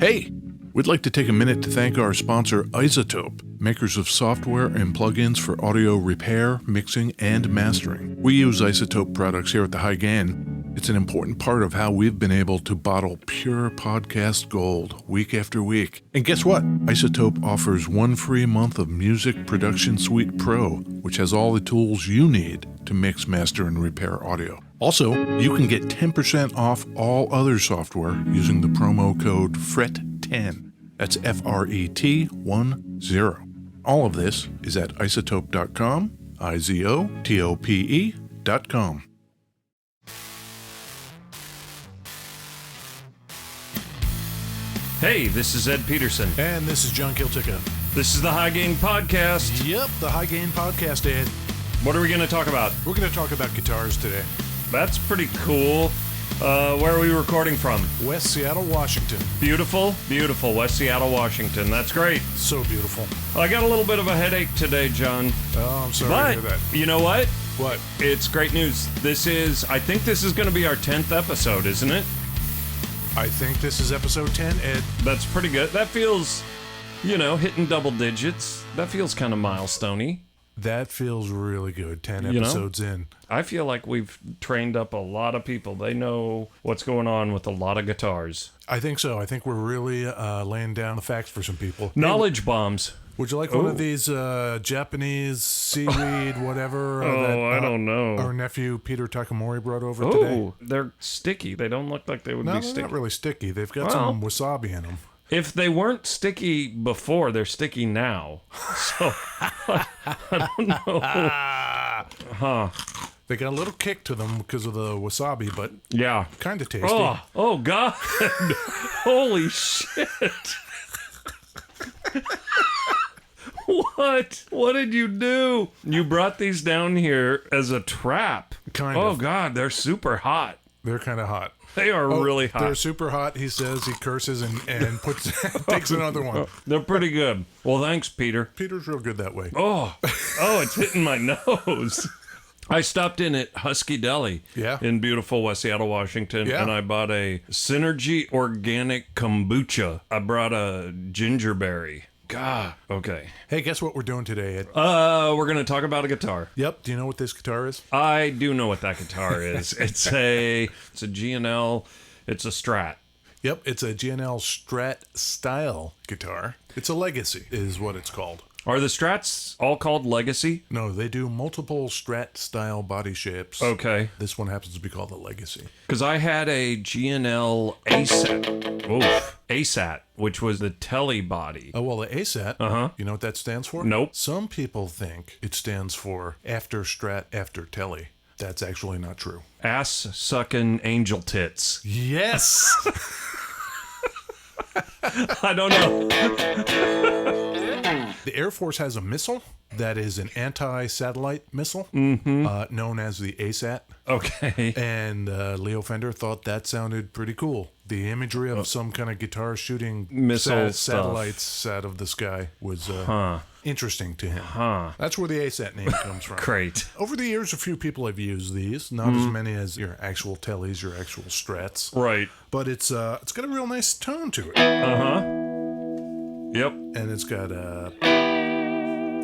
Hey, we'd like to take a minute to thank our sponsor, Isotope, makers of software and plugins for audio repair, mixing, and mastering. We use Isotope products here at the High Gain. It's an important part of how we've been able to bottle pure podcast gold week after week. And guess what? Isotope offers 1 free month of Music Production Suite Pro, which has all the tools you need to mix, master, and repair audio. Also, you can get 10% off all other software using the promo code FRET10. That's FRET10. All of this is at isotope.com, IZOTOPE.com. Hey, this is Ed Peterson. And this is John Kieltyka. This is the High Gain Podcast. Yep, the High Gain Podcast, Ed. What are we going to talk about? We're going to talk about guitars today. That's pretty cool. Where are we recording from? West Seattle, Washington. Beautiful, beautiful. West Seattle, Washington. That's great. So beautiful. I got a little bit of a headache today, John. Oh, I'm sorry to hear that. You know what? What? It's great news. I think this is going to be our 10th episode, isn't it? I think this is episode 10, Ed. That's pretty good. That feels, hitting double digits. That feels kind of milestone-y. That feels really good, 10 episodes in. I feel like we've trained up a lot of people. They know what's going on with a lot of guitars. I think so. I think we're really laying down the facts for some people. Knowledge bombs. Would you like one of these Japanese seaweed, whatever? I don't know. Our nephew Peter Takamori brought over today? Oh, they're sticky. They don't look like they would be sticky. No, they're not really sticky. They've got some wasabi in them. If they weren't sticky before, they're sticky now. So, I don't know. Huh. They got a little kick to them because of the wasabi, but yeah, kind of tasty. Oh God. Holy shit. What did you do? You brought these down here as a trap. Kind of. Oh God, they're super hot. They're kind of hot. They are really hot. They're super hot, he says. He curses and takes another one. They're pretty good. Well, thanks, Peter. Peter's real good that way. Oh, it's hitting my nose. I stopped in at Husky Deli in beautiful West Seattle, Washington, and I bought a Synergy Organic Kombucha. I brought a gingerberry. God. Okay. Hey, guess what we're doing today, Ed? We're going to talk about a guitar. Yep. Do you know what this guitar is? I do know what that guitar is. It's a G&L. It's a Strat. Yep. It's a G&L Strat style guitar. It's a Legacy is what it's called. Are the Strats all called Legacy? No, they do multiple Strat style body shapes. Okay. This one happens to be called the Legacy. Because I had a G&L ASAT, which was the Telly body. Oh, well, the ASAT, you know what that stands for? Nope. Some people think it stands for after Strat, after Telly. That's actually not true. Ass-sucking angel tits. Yes! I don't know. The Air Force has a missile that is an anti-satellite missile known as the ASAT. Okay. And Leo Fender thought that sounded pretty cool. The imagery of some kind of guitar shooting missile satellites out of the sky was interesting to him. That's where the ASAT name comes from. Great. Over the years, a few people have used these. Not as many as your actual Tellys, your actual Strats. Right. But it's got a real nice tone to it. Yep. And it's got a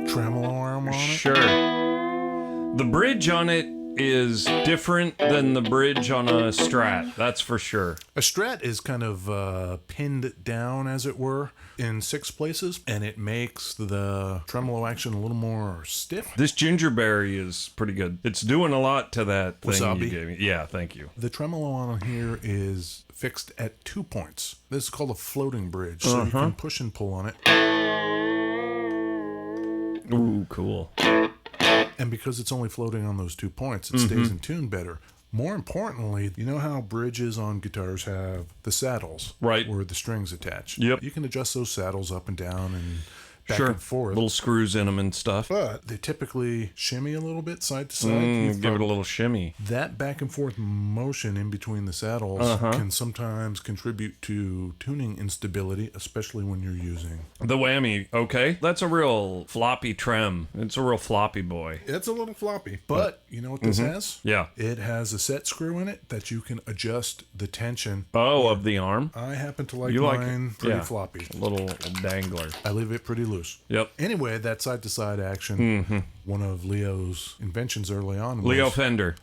tremolo arm on it. Sure. The bridge on it is different than the bridge on a Strat. That's for sure. A Strat is kind of pinned down, as it were, in 6 places, and it makes the tremolo action a little more stiff. This gingerberry is pretty good. It's doing a lot to that thing Wasabi. you gave me. Yeah, thank you. The tremolo on here is fixed at 2 points. This is called a floating bridge, so you can push and pull on it. Ooh, cool. And because it's only floating on those 2 points, it stays in tune better. More importantly, you know how bridges on guitars have the saddles? Right. Where the strings attach? Yep. You can adjust those saddles up and down and back and forth. Little screws in them and stuff. But they typically shimmy a little bit side to side. Give it a little shimmy. That back and forth motion in between the saddles can sometimes contribute to tuning instability, especially when you're using the whammy. Okay, that's a real floppy trem. It's a real floppy boy. It's a little floppy, but you know what this has? Yeah. It has a set screw in it that you can adjust the tension. Of the arm? I happen to like mine pretty floppy. A little dangler. I leave it pretty loose. Yep. Anyway, that side-to-side action, one of Leo's inventions early on was... Leo Fender,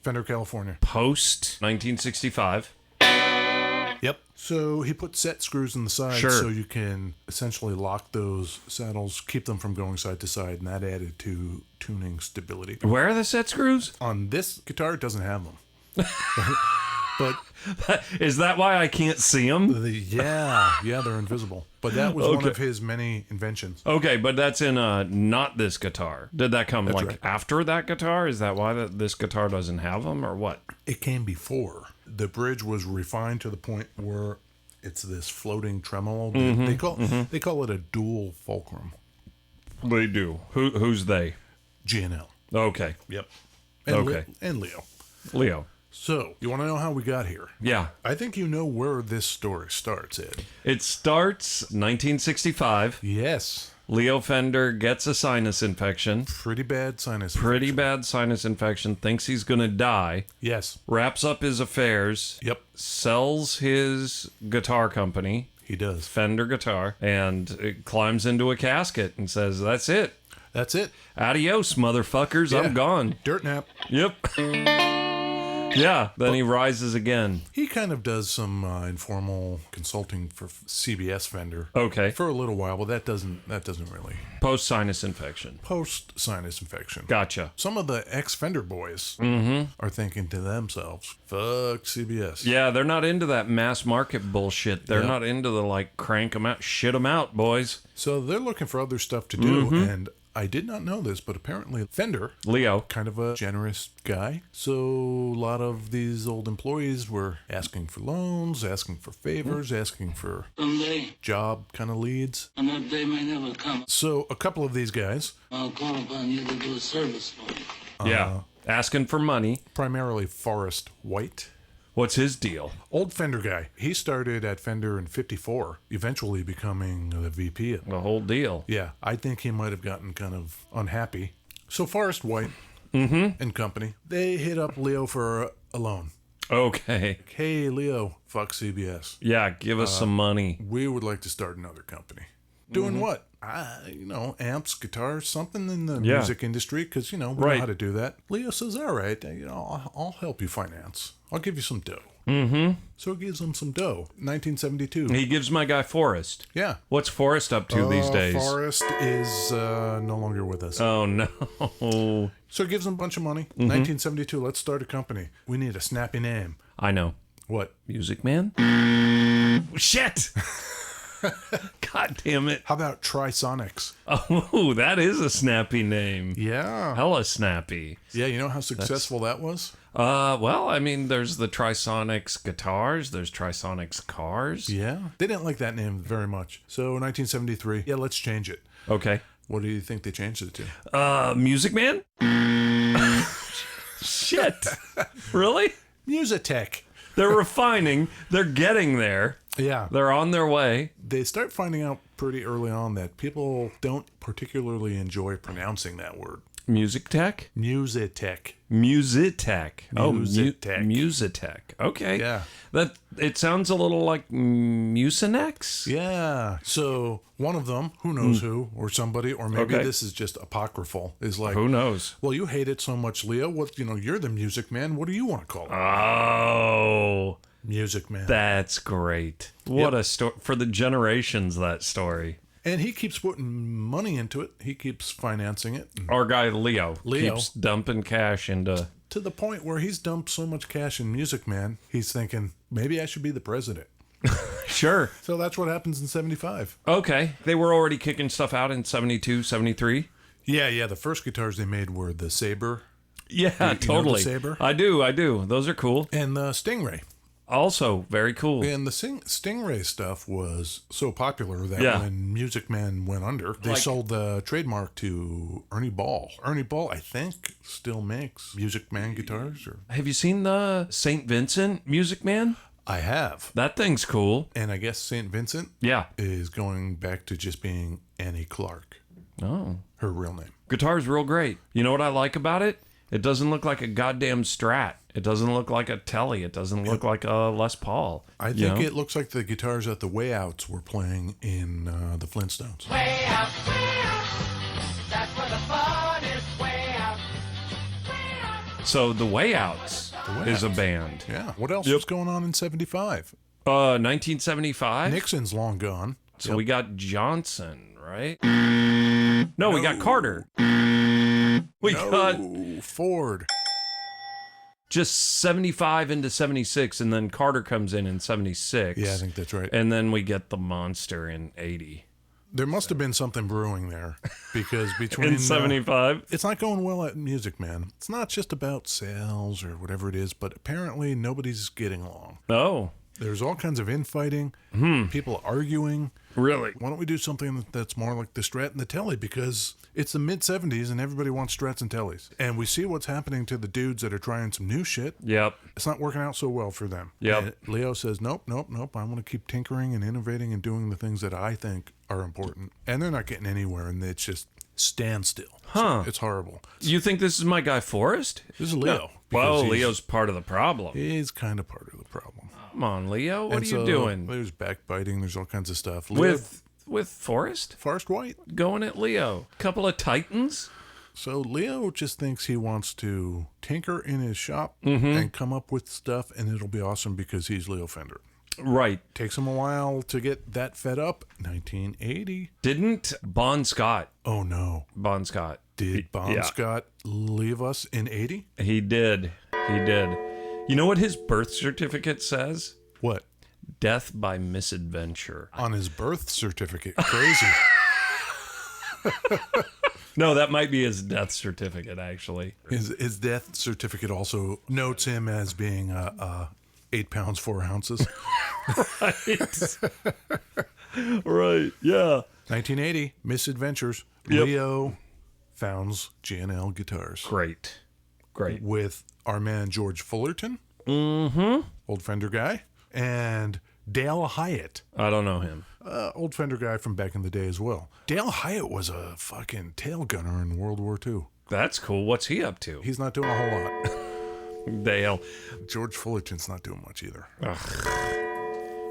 Fender, California. Post 1965. Yep. So he put set screws in the side so you can essentially lock those saddles, keep them from going side to side, and that added to tuning stability. Where are the set screws? On this guitar, it doesn't have them. But is that why I can't see them? Yeah, they're invisible. But that was one of his many inventions. Okay, but that's in not this guitar. Did that come after that guitar? Is that why this guitar doesn't have them, or what? It came before. The bridge was refined to the point where it's this floating tremolo. They call it a dual fulcrum. They do. Who's they? G&L. Okay. Yep. And Leo. Leo. So, you want to know how we got here? Yeah. I think you know where this story starts, Ed. It starts 1965. Yes. Leo Fender gets a sinus infection. Pretty bad sinus infection. Thinks he's going to die. Yes. Wraps up his affairs. Yep. Sells his guitar company. He does. Fender Guitar. And it climbs into a casket and says, that's it. That's it. Adios, motherfuckers. Yeah. I'm gone. Dirt nap. Yep. Yeah, then he rises again. He kind of does some informal consulting for CBS Fender. Okay. For a little while, but that doesn't really. Post sinus infection. Gotcha. Some of the ex-Fender boys are thinking to themselves, fuck CBS. Yeah, they're not into that mass market bullshit. They're not into the crank them out, shit them out, boys. So they're looking for other stuff to do, and I did not know this, but apparently Fender, Leo, kind of a generous guy. So a lot of these old employees were asking for loans, asking for favors, asking for job kind of leads. And that day may never come. So a couple of these guys, I'll call upon you to do a service for me. Asking for money. Primarily Forrest White. What's his deal? Old Fender guy. He started at Fender in 54, eventually becoming the VP. The whole deal. Yeah, I think he might have gotten kind of unhappy. So Forrest White and company, they hit up Leo for a loan. Okay. Hey, Leo, fuck CBS. Yeah, give us some money. We would like to start another company. Doing what? Amps, guitars, something in the music industry, because, we know how to do that. Leo says, all right, I'll help you finance. I'll give you some dough. So he gives him some dough. 1972. He gives my guy Forrest. Yeah. What's Forrest up to these days? Forrest is no longer with us. Oh, no. So he gives him a bunch of money. 1972, let's start a company. We need a snappy name. I know. What? Music Man? Shit! God damn it. How about Trisonics? Oh, that is a snappy name. Yeah. Hella snappy. Yeah, you know how successful that was? Well, I mean, there's the Trisonics guitars, there's Trisonics cars. Yeah. They didn't like that name very much. So 1973, let's change it. Okay. What do you think they changed it to? Music Man? Shit. Really? Musitech. They're refining. They're getting there. Yeah. They're on their way. They start finding out pretty early on that people don't particularly enjoy pronouncing that word. Music Tech? Musitech. Musitech. Musitech. Musitech. Okay. Yeah. It sounds a little like Mucinex. Yeah. So one of them, who knows who, or somebody, or maybe this is just apocryphal, is like, who knows? Well, you hate it so much, Leo. What you're the music man. What do you want to call it? Oh. Music Man. That's great. What a story. For the generations, that story. And he keeps putting money into it. He keeps financing it. Our guy, Leo. Keeps dumping cash into... To the point where he's dumped so much cash in Music Man, he's thinking, maybe I should be the president. Sure. So that's what happens in 75. Okay. They were already kicking stuff out in 72, 73? Yeah. The first guitars they made were the Sabre. Yeah, totally. The Sabre? I do. Those are cool. And the Stingray. Also, very cool. And the Stingray stuff was so popular that when Music Man went under, they sold the trademark to Ernie Ball. Ernie Ball, I think, still makes Music Man guitars. Have you seen the St. Vincent Music Man? I have. That thing's cool. And I guess St. Vincent is going back to just being Annie Clark. Oh. Her real name. Guitar's real great. You know what I like about it? It doesn't look like a goddamn Strat. It doesn't look like a Telly. It doesn't look like a Les Paul. I think it looks like the guitars that the Way Outs were playing in the Flintstones. Way out, that's where the fun is. Way out, way out. So the Way Outs is a band. Yeah. What else was going on in 75? 1975? Nixon's long gone. So we got Johnson, right? No, we got Carter. We got Ford. Just 75 into 76, and then Carter comes in 76. Yeah, I think that's right. And then we get the Monster in 80. There must have been something brewing there, because between in 75, it's not going well at Music Man. It's not just about sales or whatever it is, but apparently nobody's getting along. Oh, there's all kinds of infighting, people arguing. Really? Why don't we do something that's more like the Strat and the Telly? Because it's the mid-70s and everybody wants Strats and Tellys. And we see what's happening to the dudes that are trying some new shit. Yep. It's not working out so well for them. Yep. And Leo says, nope. I want to keep tinkering and innovating and doing the things that I think are important. And they're not getting anywhere, and it's just standstill. Huh. So it's horrible. You think this is my guy Forrest? This is Leo. No. Well, Leo's part of the problem. He's kind of part of the problem. Come on, Leo. What are you doing? There's backbiting. There's all kinds of stuff. Leo, with Forrest? Forrest White. Going at Leo. Couple of Titans? So Leo just thinks he wants to tinker in his shop and come up with stuff, and it'll be awesome because he's Leo Fender. Right. Takes him a while to get that fed up. 1980. Didn't Bon Scott? Oh, no. Bon Scott. Did Bon Scott leave us in 80? He did. You know what his birth certificate says? What? Death by misadventure. On his birth certificate. Crazy. No, that might be his death certificate, actually. His death certificate also notes him as being 8 pounds, 4 ounces. Right. Right, yeah. 1980, Misadventures. Yep. Leo founds G&L Guitars. Great. With our man George Fullerton. Mm-hmm. Old Fender guy. And Dale Hyatt. I don't know him. Old Fender guy from back in the day as well. Dale Hyatt was a fucking tail gunner in World War II. That's cool. What's he up to? He's not doing a whole lot. Dale. George Fullerton's not doing much either.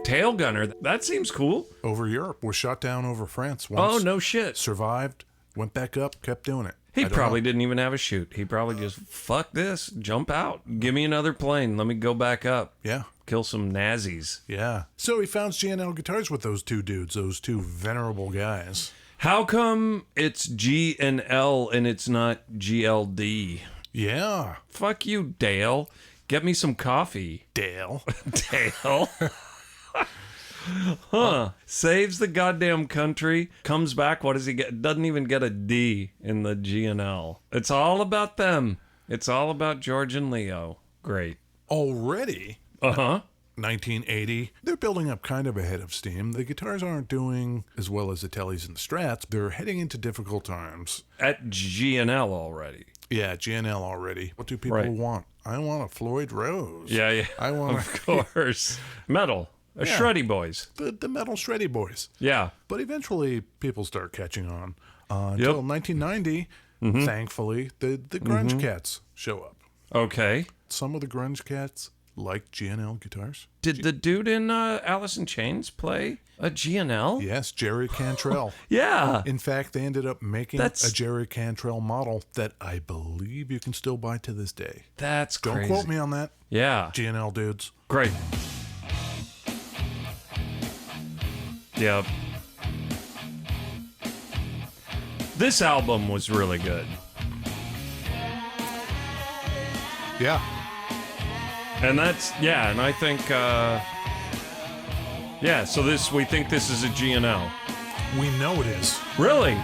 Tail gunner. That seems cool. Over Europe. Was shot down over France once. Oh, no shit. Survived. Went back up. Kept doing it. He probably didn't even have a chute. He probably just, fuck this. Jump out. Give me another plane. Let me go back up. Yeah. Kill some Nazis. Yeah. So he founds G&L Guitars with those two dudes, those two venerable guys. How come it's G&L and it's not GLD? Yeah. Fuck you, Dale. Get me some coffee. Dale. Dale. Huh. Saves the goddamn country. Comes back. What does he get? Doesn't even get a D in the G&L. It's all about them. It's all about George and Leo. Great. Already? 1980. They're building up kind of ahead of steam. The guitars aren't doing as well as the Tellys and the Strats. They're heading into difficult times. At G&L already. Yeah, G&L already. What do people want? I want a Floyd Rose. Yeah. I want of course. Metal. Shreddy boys. The metal shreddy boys. Yeah. But eventually people start catching on. Until 1990, thankfully, the grunge cats show up. Okay. Some of the grunge cats like G&L guitars. Did the dude in Alice in Chains play a G&L? Yes, Jerry Cantrell. Yeah. In fact, they ended up making a Jerry Cantrell model that I believe you can still buy to this day. That's Don't crazy. quote me on that. Yeah. G&L dudes. Great. Yep. This album was really good. Yeah. And and I think, so we think this is a G&L. We know it is. Really?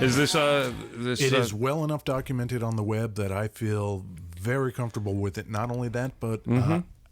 Is this It is well enough documented on the web that I feel very comfortable with it. Not only that, but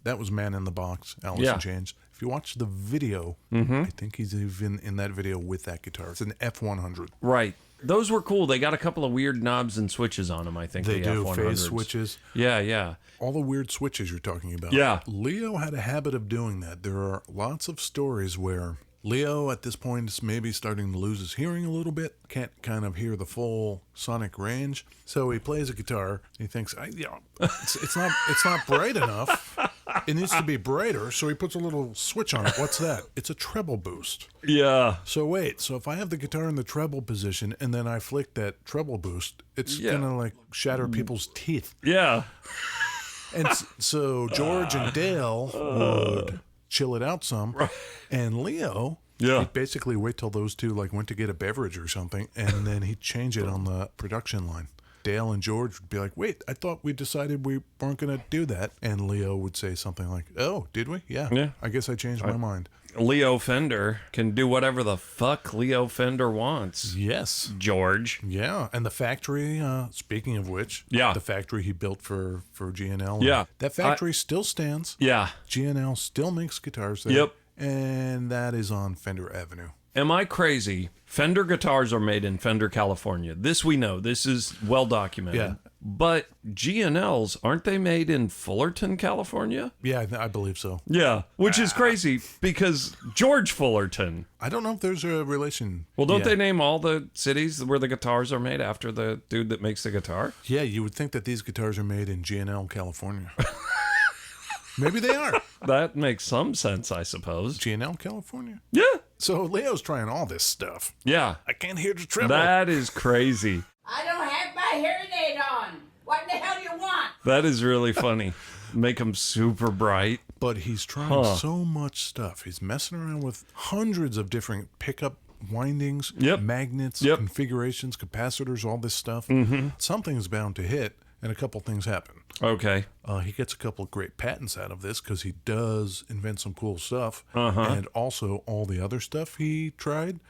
That was Man in the Box, Alice in Chains. If you watch the video, I think he's even in that video with that guitar. It's an F100. Right. Those were cool. They got a couple of weird knobs and switches on them, I think. They the do, F100s. phase switches. Yeah. All the weird switches you're talking about. Yeah. Leo had a habit of doing that. There are lots of stories where Leo, at this point, is maybe starting to lose his hearing a little bit. Can't kind of hear the full sonic range. So he plays a guitar. He thinks, it's not bright enough. It needs to be brighter. So he puts a little switch on it. What's that? It's a treble boost. Yeah. So if I have the guitar in the treble position and then I flick that treble boost, it's gonna like shatter people's teeth. Yeah. And so George and Dale would chill it out some, and Leo, he'd basically wait till those two like went to get a beverage or something, and then he'd change it on the production line. Dale and George would be like, "Wait, I thought we decided we weren't going to do that," and Leo would say something like, "Oh, did we? Yeah. I guess I changed my mind." Leo Fender can do whatever the fuck Leo Fender wants. Yes, George. Yeah, and the factory. Speaking of which, the factory he built for G&L. Yeah, that factory still stands. Yeah, G&L still makes guitars there. Yep, and that is on Fender Avenue. Am I crazy? Fender guitars are made in Fender, California. This we know. This is well documented. Yeah. But G&Ls, aren't they made in Fullerton, California? Yeah, I believe so. Yeah, which is crazy because George Fullerton. I don't know if there's a relation. Well, don't they name all the cities where the guitars are made after the dude that makes the guitar? Yeah, you would think that these guitars are made in G&L, California. Maybe they are. That makes some sense, I suppose. G&L, California? Yeah. So Leo's trying all this stuff. Yeah. I can't hear the treble. That is crazy. I don't have my hearing aid on. What the hell do you want? That is really funny. Make them super bright. But he's trying so much stuff. He's messing around with hundreds of different pickup windings, magnets, configurations, capacitors, all this stuff. Something's bound to hit, and a couple things happen. Okay. He gets a couple of great patents out of this because he does invent some cool stuff. And also all the other stuff he tried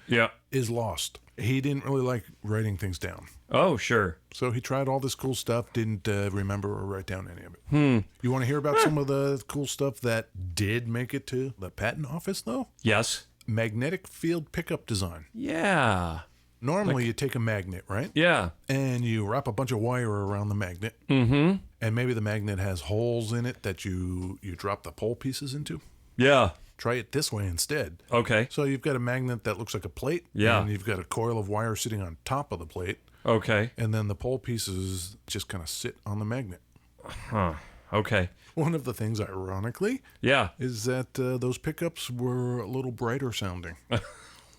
is lost. He didn't really like writing things down. Oh, sure. So he tried all this cool stuff, didn't remember or write down any of it. You want to hear about some of the cool stuff that did make it to the patent office, though? Yes. Magnetic field pickup design. Yeah. Normally, you take a magnet, right? Yeah. And you wrap a bunch of wire around the magnet. Mm-hmm. And maybe the magnet has holes in it that you drop the pole pieces into. Yeah. Try it this way instead. Okay. So you've got a magnet that looks like a plate. Yeah. And you've got a coil of wire sitting on top of the plate. Okay. And then the pole pieces just kind of sit on the magnet. Huh. Okay. One of the things, ironically, is that those pickups were a little brighter sounding.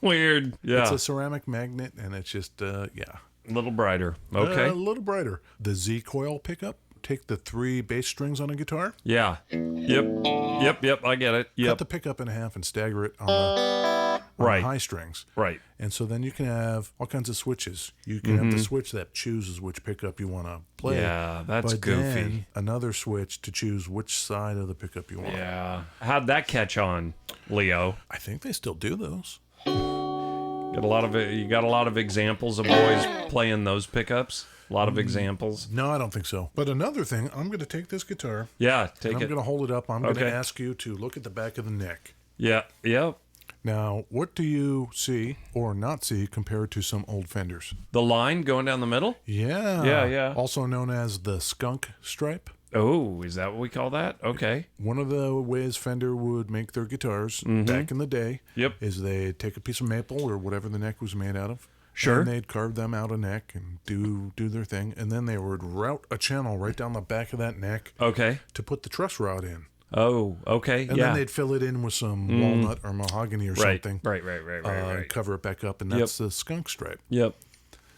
Weird. Yeah. It's a ceramic magnet, and it's just, a little brighter. Okay. A little brighter. The Z coil pickup, take the 3 bass strings on a guitar. Yeah. Yep. I get it. Yep. Cut the pickup in half and stagger it on the high strings. Right. And so then you can have all kinds of switches. You can have the switch that chooses which pickup you want to play. Yeah, that's goofy. Then another switch to choose which side of the pickup you want. Yeah. How'd that catch on, Leo? I think they still do those. You got a lot of examples of boys playing those pickups. A lot of examples. No, I don't think so. But another thing, I'm going to take this guitar. Yeah, take I'm it. I'm going to hold it up. I'm going to ask you to look at the back of the neck. Yeah. Yep. Now, what do you see or not see compared to some old Fenders? The line going down the middle? Yeah. Yeah. Also known as the skunk stripe. Oh, is that what we call that? Okay. One of the ways Fender would make their guitars back in the day is they'd take a piece of maple or whatever the neck was made out of. Sure. And they'd carve them out a neck and do their thing. And then they would route a channel right down the back of that neck to put the truss rod in. Oh, okay. And then they'd fill it in with some walnut or mahogany or something. Right. Cover it back up, and that's the skunk stripe. Yep.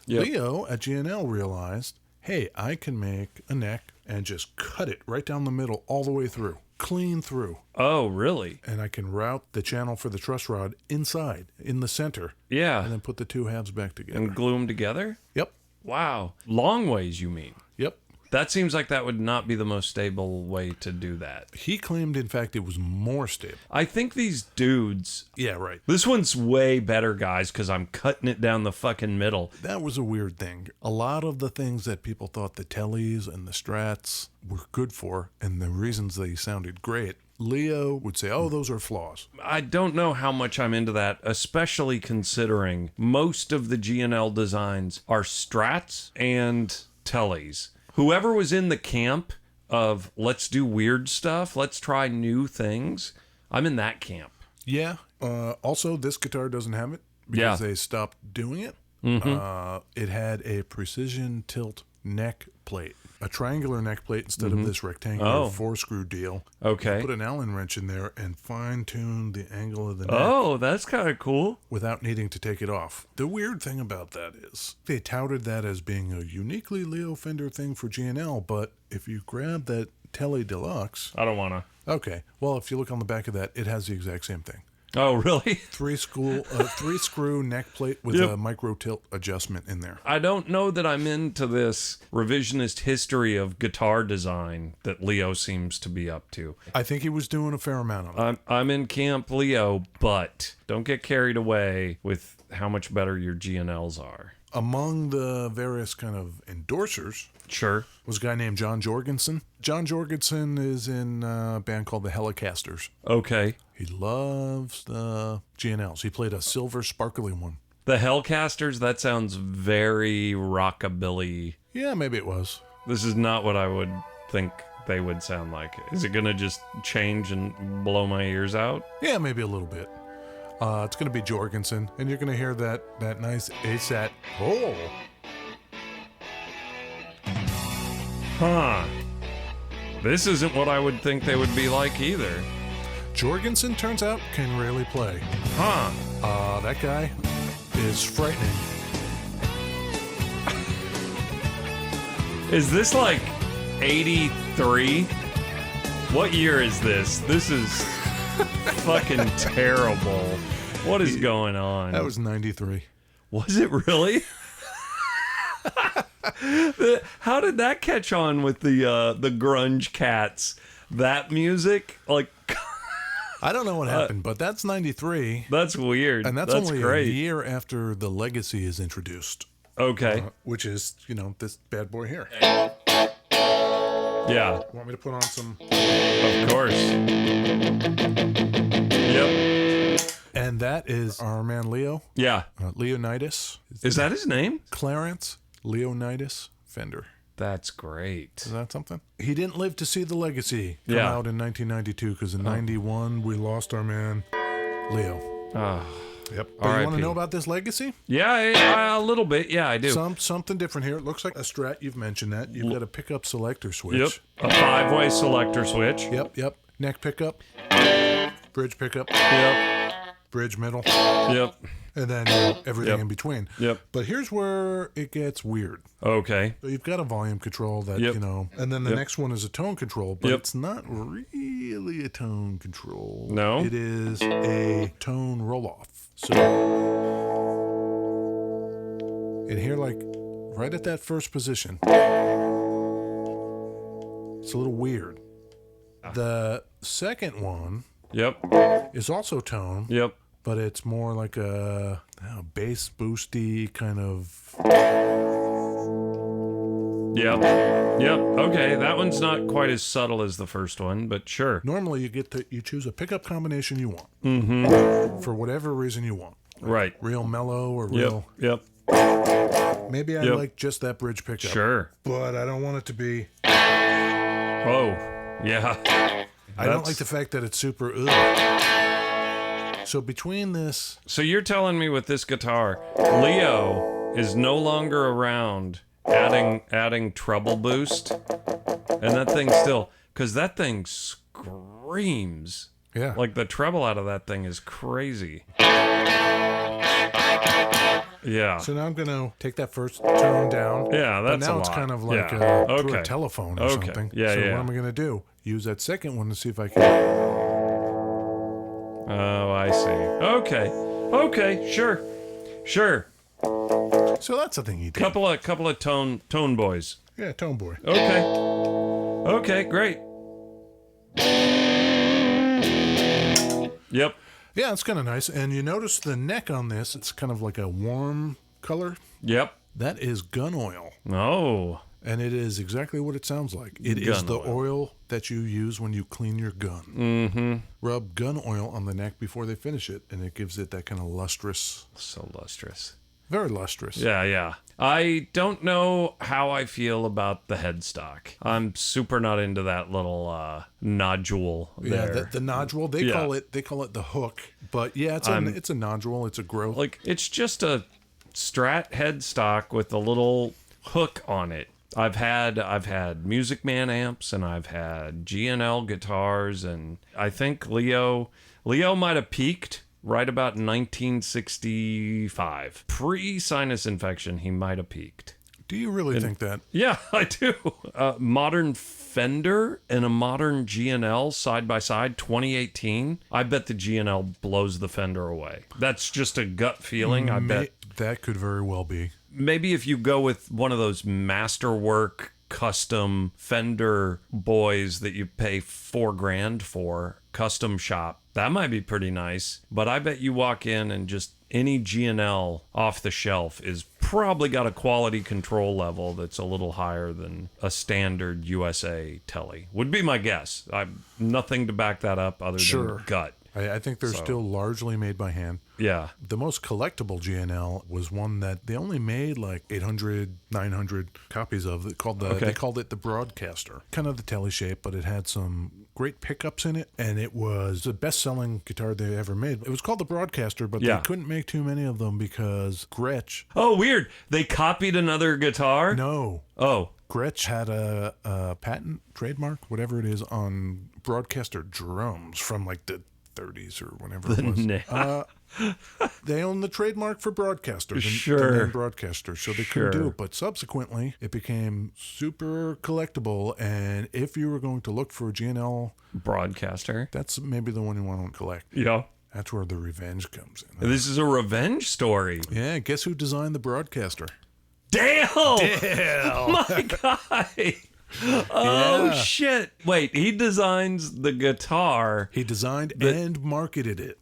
Leo at G&L realized, hey, I can make a neck and just cut it right down the middle all the way through. Clean through. Oh, really? And I can route the channel for the truss rod inside, in the center. Yeah. And then put the 2 halves back together. And glue them together? Yep. Wow. Long ways, you mean? Yep. That seems like that would not be the most stable way to do that. He claimed, in fact, it was more stable. I think these dudes... Yeah, right. This one's way better, guys, because I'm cutting it down the fucking middle. That was a weird thing. A lot of the things that people thought the Tellys and the Strats were good for, and the reasons they sounded great, Leo would say, oh, those are flaws. I don't know how much I'm into that, especially considering most of the G&L designs are Strats and Tellys. Whoever was in the camp of let's do weird stuff, let's try new things, I'm in that camp. Yeah. Also, this guitar doesn't have it because they stopped doing it. Mm-hmm. It had a precision tilt neck plate, a triangular neck plate instead of this rectangular 4-screw deal. Okay. Put an Allen wrench in there and fine-tune the angle of the neck. Oh, that's kind of cool. Without needing to take it off. The weird thing about that is they touted that as being a uniquely Leo Fender thing for G&L, but if you grab that Tele Deluxe... I don't want to. Okay. Well, if you look on the back of that, it has the exact same thing. Oh, really? Three-screw neck plate with a micro tilt adjustment in there. I don't know that I'm into this revisionist history of guitar design that Leo seems to be up to. I think he was doing a fair amount of it. I'm in camp Leo, but don't get carried away with how much better your G&Ls are. Among the various kind of endorsers... Sure. Was a guy named John Jorgensen. John Jorgensen is in a band called the Helicasters. Okay. He loves the G&Ls. He played a silver sparkly one. The Hellcasters, that sounds very rockabilly. Yeah, maybe it was. This is not what I would think they would sound like. Is it going to just change and blow my ears out? Yeah, maybe a little bit. It's going to be Jorgensen, and you're going to hear that nice ASAT. Oh! Huh. This isn't what I would think they would be like either. Jorgensen, turns out, can really play. Huh. That guy is frightening. Is this like 83? What year is this? This is fucking terrible. What is going on? That was 93. Was it really? How did that catch on with the grunge cats? That music? Like... I don't know what happened, but that's 93. That's weird. And that's only great. a year after the Legacy is introduced. Okay. Which is, this bad boy here. Yeah. Want me to put on some? Of course. Yep. And that is our man Leo. Yeah. Leonidas. Is that his name? Clarence Leonidas Fender. That's great. Is that something? He didn't live to see the Legacy come out in 1992 because in 91 we lost our man Leo. Yep. But you want to know about this Legacy? Yeah, a little bit. Yeah, I do. Something different here. It looks like a Strat. You've mentioned that. You've got a pickup selector switch. Yep. A 5-way selector switch. Yep. Neck pickup. Bridge pickup. Yep. Bridge middle. Yep. And then everything in between. Yep. But here's where it gets weird. Okay. So you've got a volume control that, and then the next one is a tone control, but it's not really a tone control. No. It is a tone roll-off. So in here, like right at that first position, it's a little weird. The second one is also tone. Yep. But it's more like a bass boosty kind of. Yep. Okay, that one's not quite as subtle as the first one, but sure. Normally, you choose a pickup combination you want. Mm-hmm. For whatever reason you want. Right. Real mellow or real. Yep. Maybe I like just that bridge pickup. Sure. But I don't want it to be. Oh, yeah. I don't like the fact that it's super. So between this... So you're telling me with this guitar, Leo is no longer around adding treble boost? And that thing still... Because that thing screams. Yeah. Like the treble out of that thing is crazy. Yeah. So now I'm going to take that first tone down. Yeah, that's a lot. But now it's kind of like through a telephone or something. Yeah, so what am I going to do? Use that second one to see if I can... Oh, I see. Okay, sure. So that's the thing he did. Couple of tone boys. Yeah, Tone Boy. Okay. Okay, great. Yep. Yeah, it's kind of nice. And you notice the neck on this, it's kind of like a warm color. Yep. That is gun oil. Oh. And it is exactly what it sounds like. It is the oil that you use when you clean your gun. Mm-hmm. Rub gun oil on the neck before they finish it, and it gives it that kind of lustrous. So lustrous. Very lustrous. Yeah, yeah. I don't know how I feel about the headstock. I'm super not into that little nodule there. Yeah, the nodule. They call it the hook. But yeah, it's a nodule. It's a growth. Like, it's just a Strat headstock with a little hook on it. I've had Music Man amps, and I've had G&L guitars, and I think Leo might have peaked right about 1965. Pre-sinus infection, he might have peaked. Do you really think that? Yeah, I do. Modern Fender and a modern G&L side by side, 2018. I bet the G&L blows the Fender away. That's just a gut feeling. I bet that could very well be. Maybe if you go with one of those masterwork custom Fender boys that you pay $4,000 for, custom shop, that might be pretty nice. But I bet you walk in and just any G&L off the shelf is probably got a quality control level that's a little higher than a standard USA Tele. Would be my guess. I've nothing to back that up other than gut. I think they're still largely made by hand. Yeah. The most collectible G&L was one that they only made like 800, 900 copies of. They called it the Broadcaster. Kind of the Tele shape, but it had some great pickups in it, and it was the best-selling guitar they ever made. It was called the Broadcaster, but they couldn't make too many of them because Gretsch... Oh, weird. They copied another guitar? No. Oh. Gretsch had a patent, trademark, whatever it is, on Broadcaster drums from like the 30s or whenever it was. They own the trademark for Broadcaster, the name Broadcaster, so they couldn't do it. But subsequently, it became super collectible, and if you were going to look for a G&L Broadcaster, that's maybe the one you want to collect. Yeah. That's where the revenge comes in. This is a revenge story. Yeah, guess who designed the Broadcaster? Dale! My guy! Oh, shit. Wait, he designs the guitar. He designed and marketed it.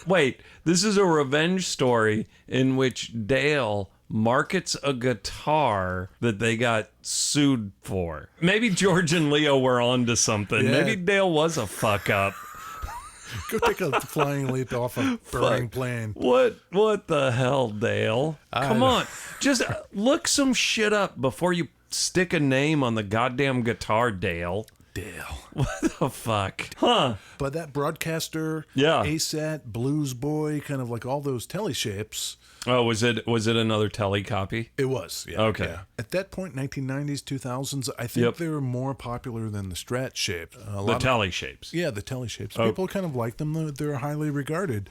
Wait, this is a revenge story in which Dale markets a guitar that they got sued for. Maybe George and Leo were onto something. Yeah. Maybe Dale was a fuck up. Go take a flying leap off a burning plane. What the hell, Dale? Come on. Just look some shit up before you stick a name on the goddamn guitar, Dale. What the fuck? Huh. But that Broadcaster, ASAT, Blues Boy, kind of like all those Tele shapes. Oh, was it another Tele copy? It was, yeah. Okay. Yeah. At that point, 1990s, 2000s, I think they were more popular than the Strat shape. The Tele shapes. Yeah, the Tele shapes. People kind of like them. They're highly regarded.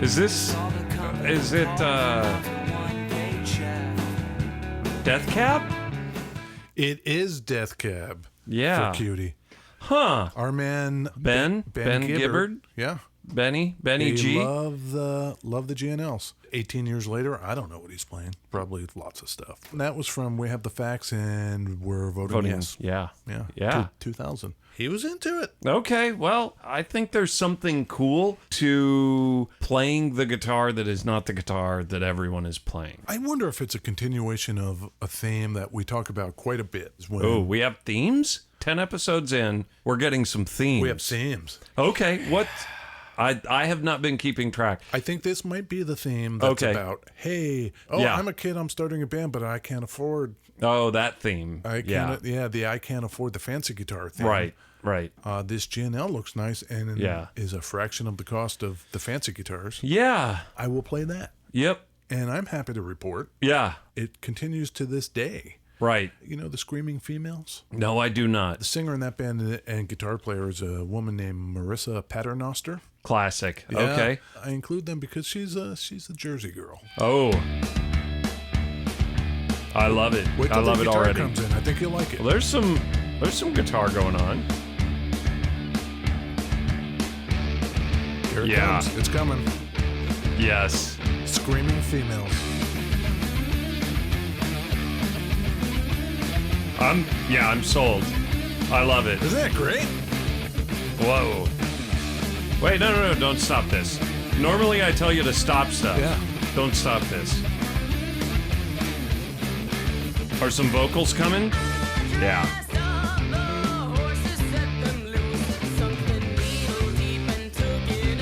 Is it Death Cab? It is Death Cab. Yeah. For Cutie. Huh. Our man Ben Gibbard. Yeah. Benny they G. love the G&Ls. 18 years later, I don't know what he's playing. Probably lots of stuff. And that was from We Have the Facts, and we're voting yes. Yeah. 2000. He was into it. Okay, well, I think there's something cool to playing the guitar that is not the guitar that everyone is playing. I wonder if it's a continuation of a theme that we talk about quite a bit. We have themes? 10 episodes in, we're getting some themes. We have themes. Okay, what... I have not been keeping track. I think this might be the theme that's about, hey, I'm a kid, I'm starting a band, but I can't afford... Oh, that theme. I can't afford the fancy guitar theme. Right. This G&L looks nice and is a fraction of the cost of the fancy guitars. Yeah. I will play that. Yep. And I'm happy to report. Yeah. It continues to this day. Right. You know the Screaming Females? No, I do not. The singer in that band and guitar player is a woman named Marissa Paternoster. Classic. Yeah, okay. I include them because she's a Jersey girl. Oh. I love it. Wait till I love the it guitar already. comes in. I think you'll like it. Well, there's some guitar going on. Here it Yeah. comes. It's coming. Yes. Screaming females. I'm sold. I love it. Isn't that great? Whoa. Wait, no, don't stop this. Normally I tell you to stop stuff. Yeah. Don't stop this. Are some vocals coming? Yeah.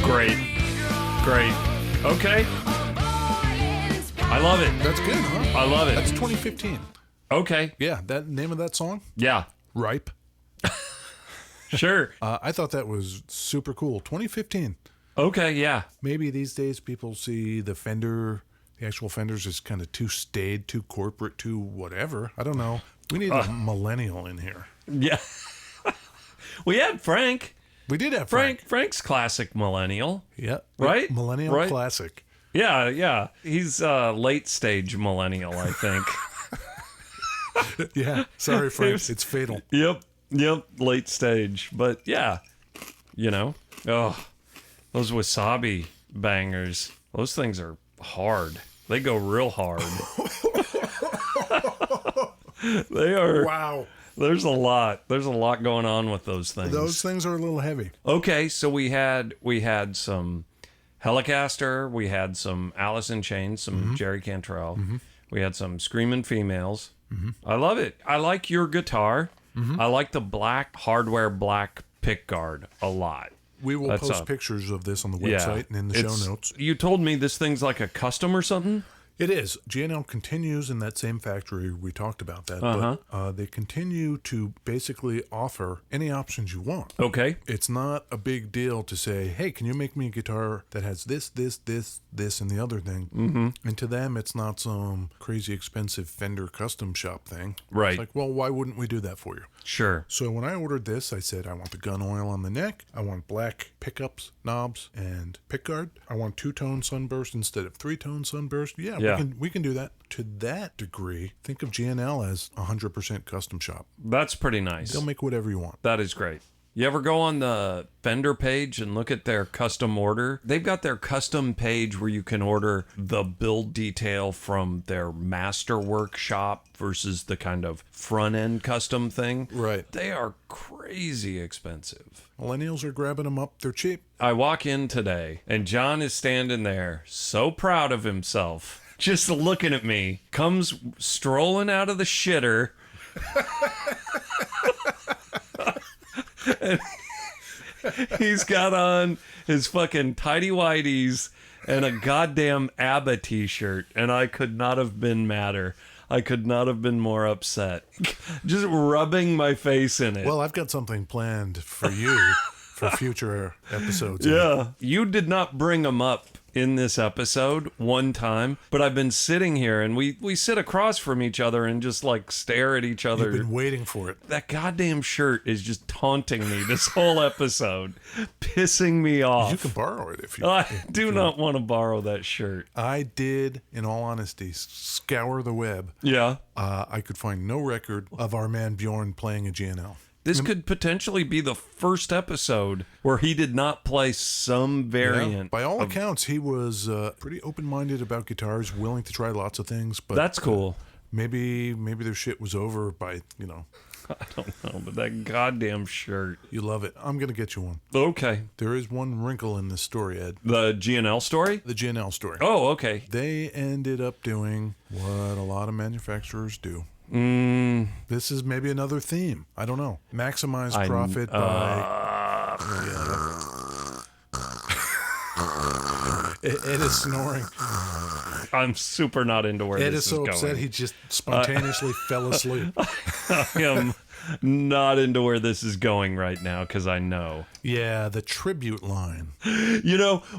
Great. Okay. I love it. That's good, huh? I love it. That's 2015. Okay. Yeah, that name of that song? Yeah. Ripe. Sure. I thought that was super cool. 2015. Okay, yeah. Maybe these days people see the Fender, the actual Fenders, as kind of too staid, too corporate, too whatever. I don't know. We need a millennial in here. Yeah. We had Frank. We did have Frank. Frank's classic millennial. Yeah. Right? Millennial Right? classic. Yeah. He's late stage millennial, I think. Yeah. Sorry, Frank. It's fatal. Yep. Late stage. But yeah, those wasabi bangers, those things are hard. They go real hard. They are. Wow. There's a lot going on with those things. Those things are a little heavy. Okay, so we had some Helicaster, we had some Alice in Chains, some Jerry Cantrell, we had some Screaming Females. I love it. I like your guitar. I like the black hardware black pickguard a lot. We will post pictures of this on the website and in the show notes. You told me this thing's like a custom or something? It is. G&L continues in that same factory. We talked about that. But they continue to basically offer any options you want. Okay. It's not a big deal to say, hey, can you make me a guitar that has this, and the other thing? And to them, it's not some crazy expensive Fender custom shop thing. Right. It's like, well, why wouldn't we do that for you? Sure. So when I ordered this, I said, I want the gun oil on the neck. I want black pickups, knobs, and pickguard. I want two-tone sunburst instead of three-tone sunburst. Yeah. We can do that. To that degree, think of G&L as 100% custom shop. That's pretty nice. They'll make whatever you want. That is great. You ever go on the Fender page and look at their custom order? They've got their custom page where you can order the build detail from their master workshop versus the kind of front-end custom thing. Right. They are crazy expensive. Millennials are grabbing them up. They're cheap. I walk in today and John is standing there so proud of himself, just looking at me, comes strolling out of the shitter. And he's got on his fucking tighty whities and a goddamn ABBA t-shirt, and I could not have been madder. I could not have been more upset. Just rubbing my face in it. Well, I've got something planned for you for future episodes. Yeah. You did not bring them up in this episode one time, but I've been sitting here and we sit across from each other and just like stare at each other. You've been waiting for it. That goddamn shirt is just taunting me this whole episode, pissing me off. You can borrow it if you I do not want to borrow that shirt. I did, in all honesty, scour the web. Yeah. I could find no record of our man Bjorn playing a G&L. This could potentially be the first episode where he did not play some variant. Yeah, by all accounts, he was pretty open-minded about guitars, willing to try lots of things. But that's cool. Maybe their shit was over by, I don't know, but that goddamn shirt. You love it. I'm going to get you one. Okay. There is one wrinkle in this story, Ed. The G&L story? The G&L story. Oh, okay. They ended up doing what a lot of manufacturers do. This is maybe another theme. I don't know. Maximize profit by... Ed is snoring. I'm super not into where Ed this is so going. upset he just spontaneously fell asleep. I am not into where this is going right now because I know. Yeah, the tribute line.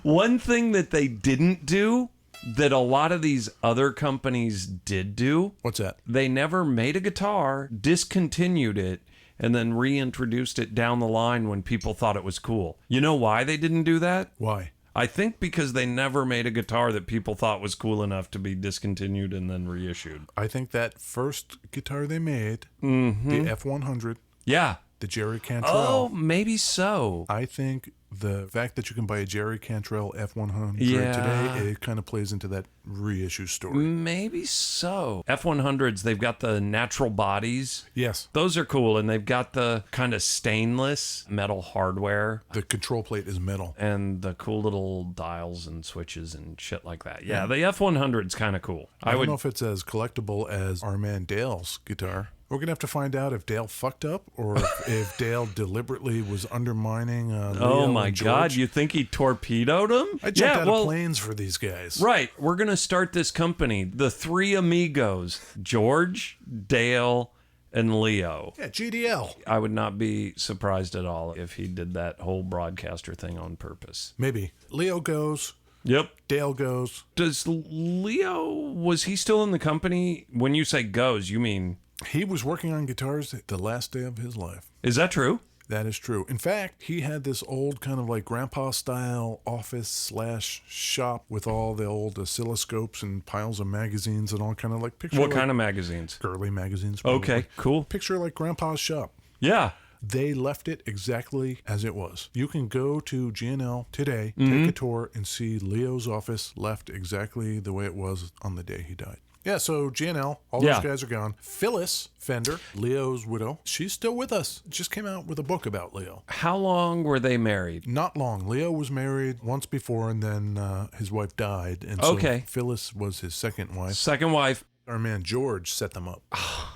One thing that they didn't do that a lot of these other companies did do. What's that? They never made a guitar, discontinued it, and then reintroduced it down the line when people thought it was cool. You know why they didn't do that? Why? I think because they never made a guitar that people thought was cool enough to be discontinued and then reissued. I think that first guitar they made, the F-100, yeah, the Jerry Cantrell. Oh, maybe so. I think the fact that you can buy a Jerry Cantrell F-100 Yeah. today, it kind of plays into that reissue story. Maybe so. F-100s, they've got the natural bodies. Yes. Those are cool, and they've got the kind of stainless metal hardware. The control plate is metal. And the cool little dials and switches and shit like that. Yeah, the F-100's kind of cool. I don't know if it's as collectible as our man Dale's guitar. We're going to have to find out if Dale fucked up or if Dale deliberately was undermining Leo Oh my and George. God, you think he torpedoed him? I jumped out of planes for these guys. Right, we're going to start this company, the three amigos, George, Dale, and Leo. Yeah, GDL. I would not be surprised at all if he did that whole broadcaster thing on purpose. Maybe. Leo goes. Yep. Dale goes. Was he still in the company? When you say goes, you mean... He was working on guitars the last day of his life. Is that true? That is true. In fact, he had this old kind of like grandpa-style office/shop with all the old oscilloscopes and piles of magazines and all kind of like picture. What kind of magazines? Girly magazines. Probably. Okay, cool. Picture like grandpa's shop. Yeah. They left it exactly as it was. You can go to G&L today, take a tour, and see Leo's office left exactly the way it was on the day he died. Yeah, so G&L, all those guys are gone. Phyllis Fender, Leo's widow, she's still with us. Just came out with a book about Leo. How long were they married? Not long. Leo was married once before, and then his wife died. And so Phyllis was his second wife. Second wife. Our man George set them up.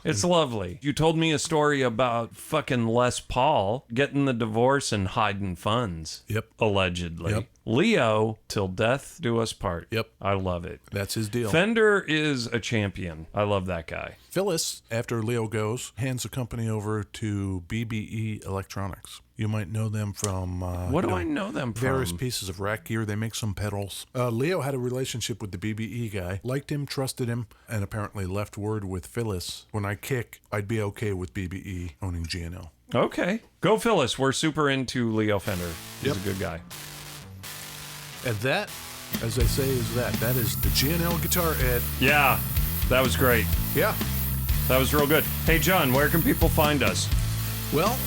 It's lovely. You told me a story about fucking Les Paul getting the divorce and hiding funds. Yep. Allegedly. Yep. Leo, till death do us part. Yep. I love it. That's his deal. Fender is a champion. I love that guy. Phyllis, after Leo goes, hands the company over to BBE Electronics. You might know them from... what do I know them from? Various pieces of rack gear. They make some pedals. Leo had a relationship with the BBE guy, liked him, trusted him, and apparently left word with Phyllis. When I kick, I'd be okay with BBE owning G&L. Okay. Go Phyllis. We're super into Leo Fender. He's a good guy. And that, as they say, is that. That is the G&L guitar, Ed. Yeah, that was great. Yeah. That was real good. Hey, John, where can people find us? Well...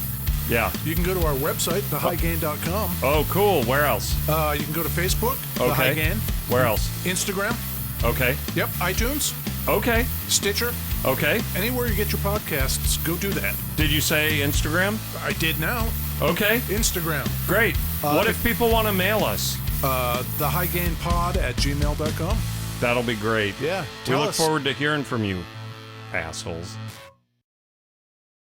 Yeah. You can go to our website, thehighgain.com. Oh, cool. Where else? You can go to Facebook, The High Gain. Where else? Instagram. Okay. Yep. iTunes. Okay. Stitcher. Okay. Anywhere you get your podcasts, go do that. Did you say Instagram? I did now. Okay. Instagram. Great. What if people want to mail us? thehighgainpod@gmail.com. That'll be great. Yeah. We look forward to hearing from you, assholes.